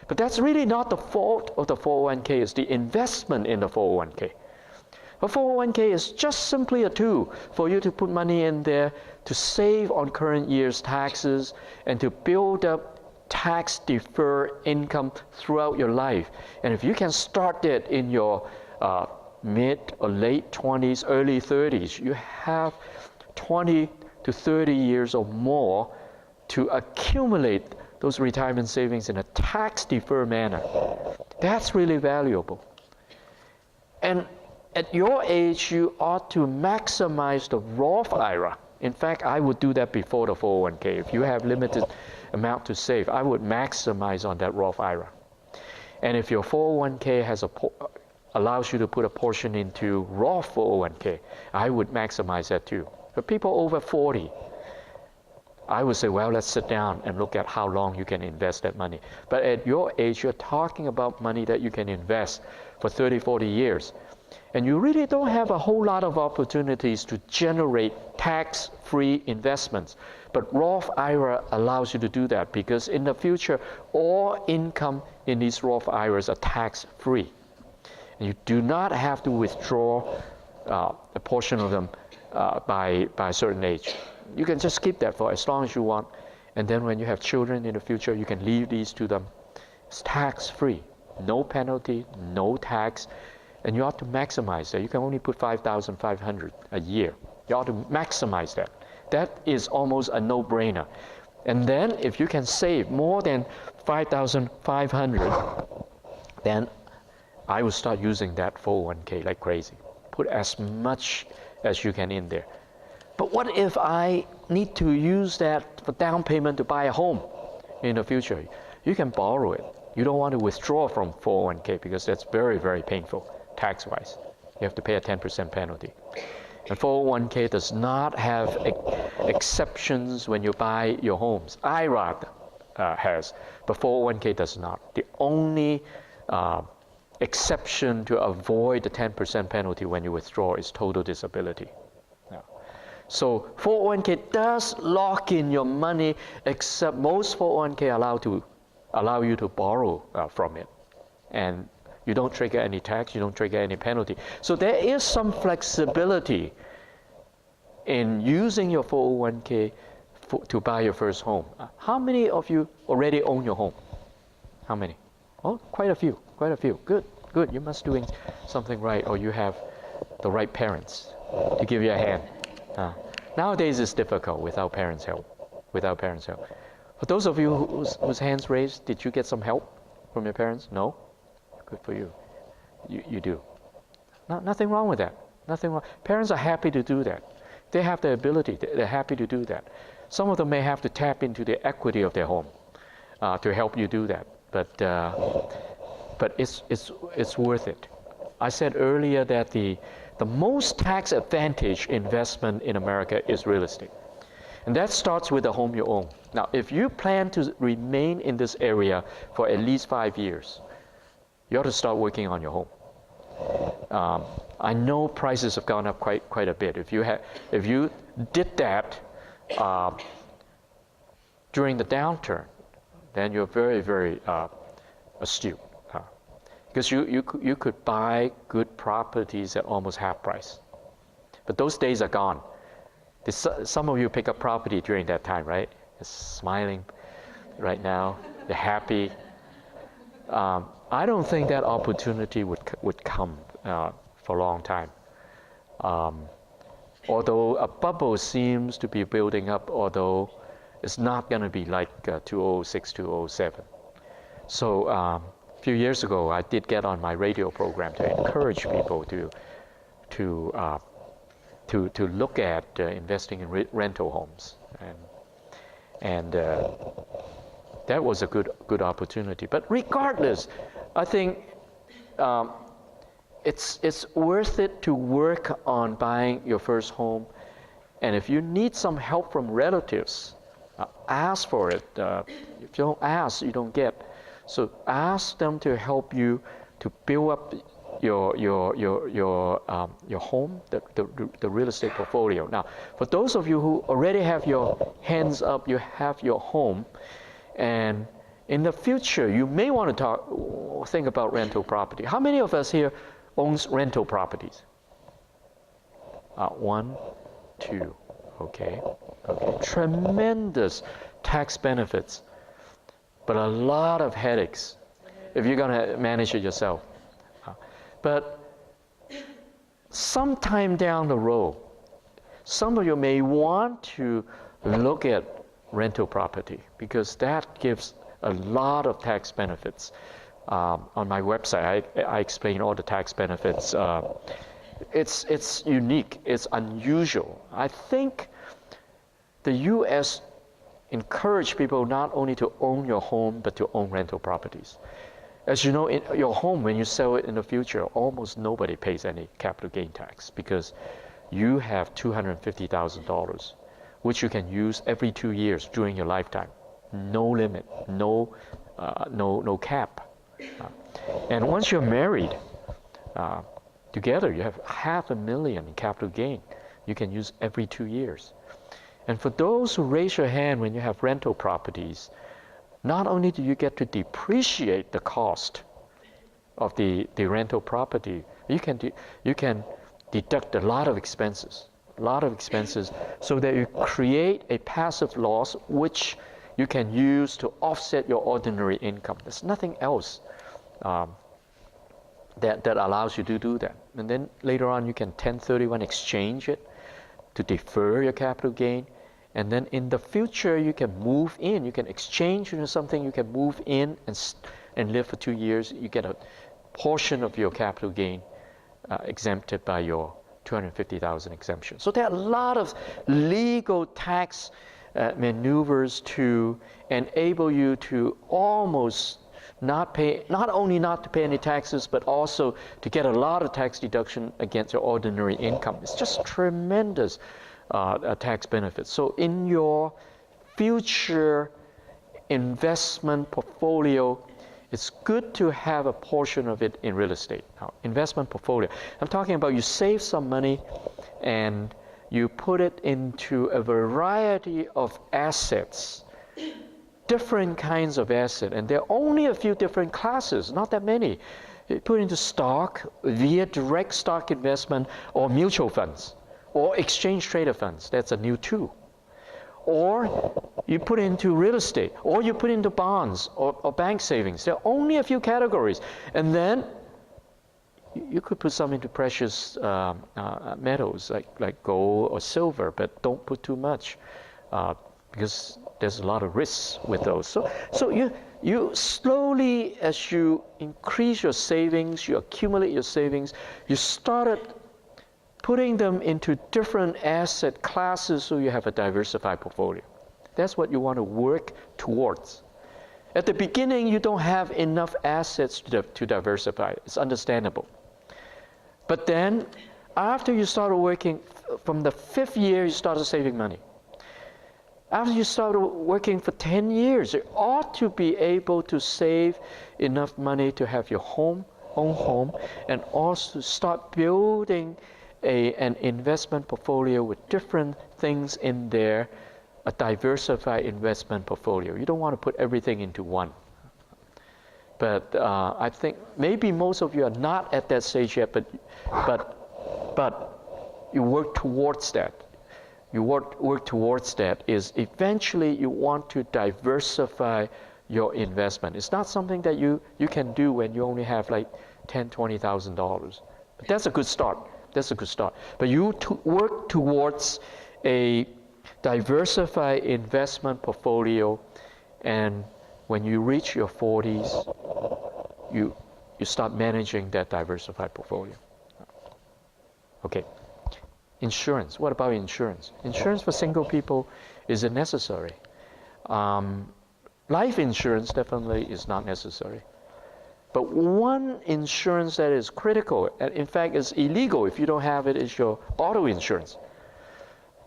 But that's really not the fault of the 401k, it's the investment in the 401k. A 401k is just simply a tool for you to put money in there to save on current year's taxes and to build up tax deferred income throughout your life. And if you can start it in your mid or late 20s, early 30s, you have 20 to 30 years or more to accumulate those retirement savings in a tax deferred manner. That's really valuable. And at your age, you ought to maximize the Roth IRA. In fact, I would do that before the 401k. If you have limited amount to save, I would maximize on that Roth IRA. And if your 401k has allows you to put a portion into Roth 401k, I would maximize that too. For people over 40, I would say, well, let's sit down and look at how long you can invest that money. But at your age, you're talking about money that you can invest for 30, 40 years. And you really don't have a whole lot of opportunities to generate tax-free investments. But Roth IRA allows you to do that because in the future, all income in these Roth IRAs are tax-free. And you do not have to withdraw a portion of them by a certain age. You can just keep that for as long as you want. And then when you have children in the future, you can leave these to them. It's tax-free, no penalty, no tax. And you ought to maximize that. You can only put $5,500 a year. You ought to maximize that. That is almost a no-brainer. And then if you can save more than $5,500, then I will start using that 401k like crazy. Put as much as you can in there. But what if I need to use that for down payment to buy a home in the future? You can borrow it. You don't want to withdraw from 401k because that's very, very painful tax-wise. You have to pay a 10% penalty. And 401k does not have exceptions when you buy your homes. IRA has, but 401k does not. The only exception to avoid the 10% penalty when you withdraw is total disability. So 401k does lock in your money, except most 401k allow you to borrow from it. And you don't trigger any tax, you don't trigger any penalty. So there is some flexibility in using your 401k to buy your first home. How many of you already own your home? How many? Oh, quite a few, quite a few. Good, good. You must be doing something right, or you have the right parents to give you a hand. Nowadays it's difficult without parents' help. Without parents' help. For those of you whose hands raised, did you get some help from your parents? No? Good for you. You do. Nothing wrong with that. Nothing wrong. Parents are happy to do that. They have the ability. They're happy to do that. Some of them may have to tap into the equity of their home to help you do that. But it's worth it. I said earlier that the most tax advantage investment in America is real estate. And that starts with the home you own. Now, if you plan to remain in this area for at least 5 years, you ought to start working on your home. I know prices have gone up quite a bit. If you did that during the downturn, then you're very, very astute. Because you could buy good properties at almost half price. But those days are gone. Some of you pick up property during that time, right? You're smiling right now. You're happy. I don't think that opportunity would come for a long time. Although a bubble seems to be building up, although it's not going to be like 2006, 2007. So a few years ago, I did get on my radio program to encourage people to look at investing in rental homes, and that was a good opportunity. But regardless, I think it's worth it to work on buying your first home. And if you need some help from relatives, ask for it. If you don't ask, you don't get. So ask them to help you to build up your home, the real estate portfolio. Now, for those of you who already have your hands up, you have your home, and In the future, you may want to think about rental property. How many of us here owns rental properties? One, two. Okay. Tremendous tax benefits, but a lot of headaches if you're going to manage it yourself. But sometime down the road, some of you may want to look at rental property because that gives a lot of tax benefits. On my website, I explain all the tax benefits. It's unique, it's unusual. I think the U.S. encourage people not only to own your home, but to own rental properties. As you know, in your home, when you sell it in the future, almost nobody pays any capital gain tax because you have $250,000, which you can use every 2 years during your lifetime. No limit, no cap. And once you're married, together you have $500,000 in capital gain you can use every 2 years. And for those who raise your hand when you have rental properties, not only do you get to depreciate the cost of the rental property, you can deduct a lot of expenses, so that you create a passive loss which you can use to offset your ordinary income. There's nothing else that allows you to do that. And then later on you can 1031 exchange it to defer your capital gain. And then in the future you can move in, you can exchange into something, you can move in and live for 2 years. You get a portion of your capital gain exempted by your $250,000 exemption. So there are a lot of legal tax maneuvers to enable you to almost not only not to pay any taxes, but also to get a lot of tax deduction against your ordinary income. It's just tremendous tax benefits. So in your future investment portfolio, it's good to have a portion of it in real estate. Now, investment portfolio, I'm talking about you save some money and you put it into a variety of assets, different kinds of assets, and there are only a few different classes, not that many. You put into stock via direct stock investment or mutual funds or exchange traded funds. That's a new tool. Or you put into real estate, or you put into bonds or bank savings. There are only a few categories. And then you could put some into precious metals like gold or silver, but don't put too much because there's a lot of risks with those. So you slowly, as you increase your savings, you accumulate your savings, you started putting them into different asset classes so you have a diversified portfolio. That's what you want to work towards. At the beginning, you don't have enough assets to diversify. It's understandable. But then, after you started working, from the 5th year, you started saving money. After you started working for 10 years, you ought to be able to save enough money to have your own home, and also start building an investment portfolio with different things in there, a diversified investment portfolio. You don't want to put everything into one. But I think maybe most of you are not at that stage yet, but you work towards that. You work towards that is eventually you want to diversify your investment. It's not something that you can do when you only have like $10,000, $20,000. But that's a good start. That's a good start. But you work towards a diversified investment portfolio, and when you reach your 40s, you start managing that diversified portfolio. Okay. Insurance. What about insurance? Insurance for single people is necessary. Life insurance definitely is not necessary. But one insurance that is critical, and in fact is illegal if you don't have it, is your auto insurance.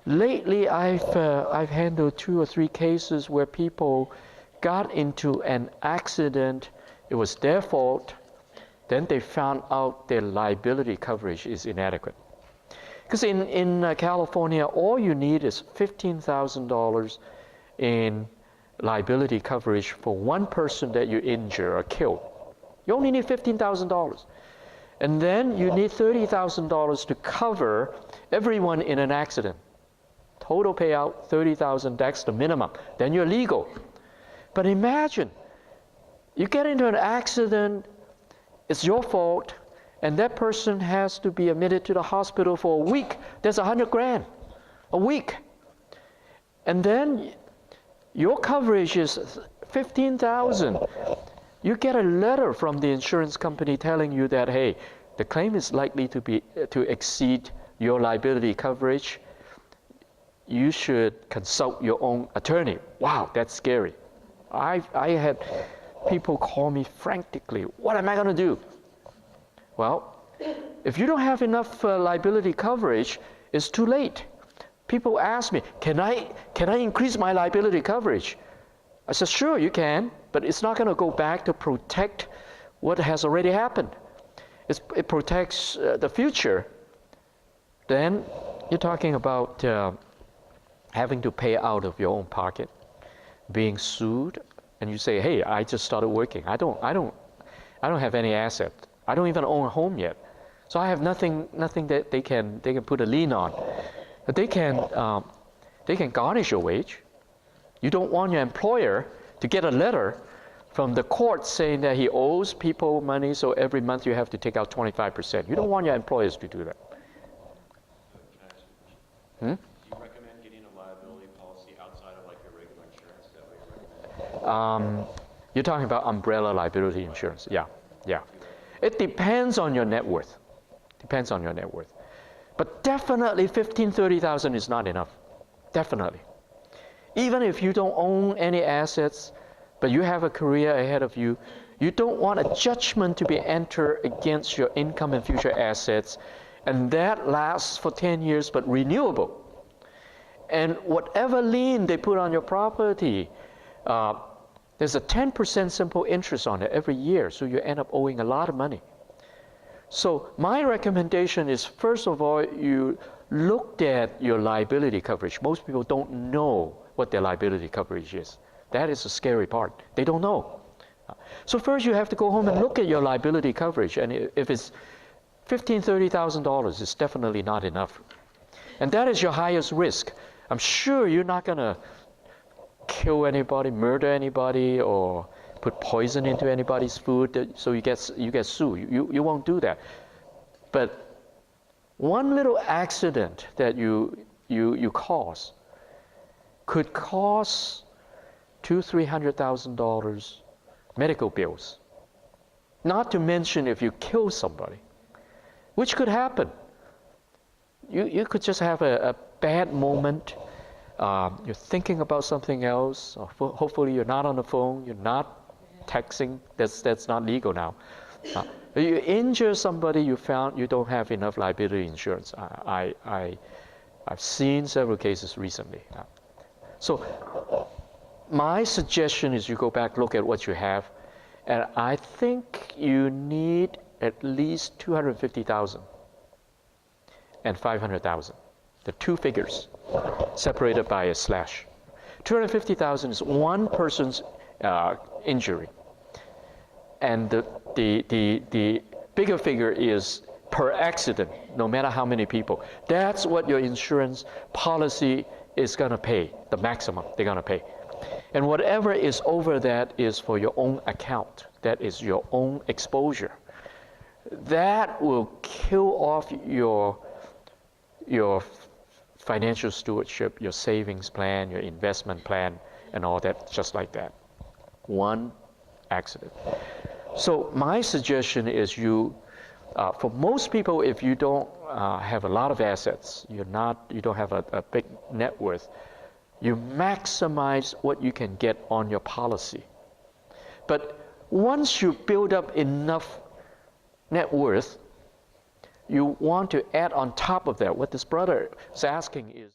Lately, I've handled 2 or 3 cases where people got into an accident. It was their fault. Then they found out their liability coverage is inadequate. Because in California, all you need is $15,000 in liability coverage for one person that you injure or kill. You only need $15,000. And then you need $30,000 to cover everyone in an accident. Total payout, $30,000, that's the minimum. Then you're legal. But imagine, you get into an accident, it's your fault, and that person has to be admitted to the hospital for a week. There's $100,000 a week. And then your coverage is $15,000. You get a letter from the insurance company telling you that, hey, the claim is likely to exceed your liability coverage. You should consult your own attorney. Wow, that's scary. I had people call me frantically, what am I going to do? Well, if you don't have enough liability coverage, it's too late. People ask me, can I increase my liability coverage? I said, sure, you can, but it's not going to go back to protect what has already happened. It protects the future. Then you're talking about having to pay out of your own pocket, being sued, and you say, hey, I just started working. I don't have any asset. I don't even own a home yet. So I have nothing that they can put a lien on. But they can garnish your wage. You don't want your employer to get a letter from the court saying that he owes people money, so every month you have to take out 25%. You don't want your employers to do that. Do you recommend getting a liability policy outside of like your regular insurance? That way you recommend? You're talking about umbrella liability insurance. Yeah. It depends on your net worth. Depends on your net worth. But definitely $15,000, $30,000 is not enough. Definitely. Even if you don't own any assets, but you have a career ahead of you, you don't want a judgment to be entered against your income and future assets, and that lasts for 10 years but renewable. And whatever lien they put on your property, there's a 10% simple interest on it every year, so you end up owing a lot of money. So my recommendation is, first of all, you looked at your liability coverage. Most people don't know what their liability coverage is. That is the scary part. They don't know. So first you have to go home and look at your liability coverage, and if it's $15,000, $30,000, it's definitely not enough. And that is your highest risk. I'm sure you're not going to kill anybody, murder anybody, or put poison into anybody's food so you get sued. You won't do that. But one little accident that you cause could cost $200,000-$300,000 medical bills. Not to mention if you kill somebody, which could happen. You could just have a bad moment. You're thinking about something else. Or hopefully you're not on the phone. You're not texting. That's not legal now. You injure somebody, you found you don't have enough liability insurance. I've seen several cases recently. So my suggestion is you go back, look at what you have, and I think you need at least $250,000 and $500,000, the two figures separated by a slash. $250,000 is one person's injury, and the bigger figure is per accident, no matter how many people. That's what your insurance policy is going to pay, the maximum they're going to pay. And whatever is over that is for your own account. That is your own exposure. That will kill off your financial stewardship, your savings plan, your investment plan, and all that, just like that. One accident. So my suggestion is for most people, if you don't have a lot of assets, you don't have a big net worth, you maximize what you can get on your policy. But once you build up enough net worth, you want to add on top of that. What this brother is asking is,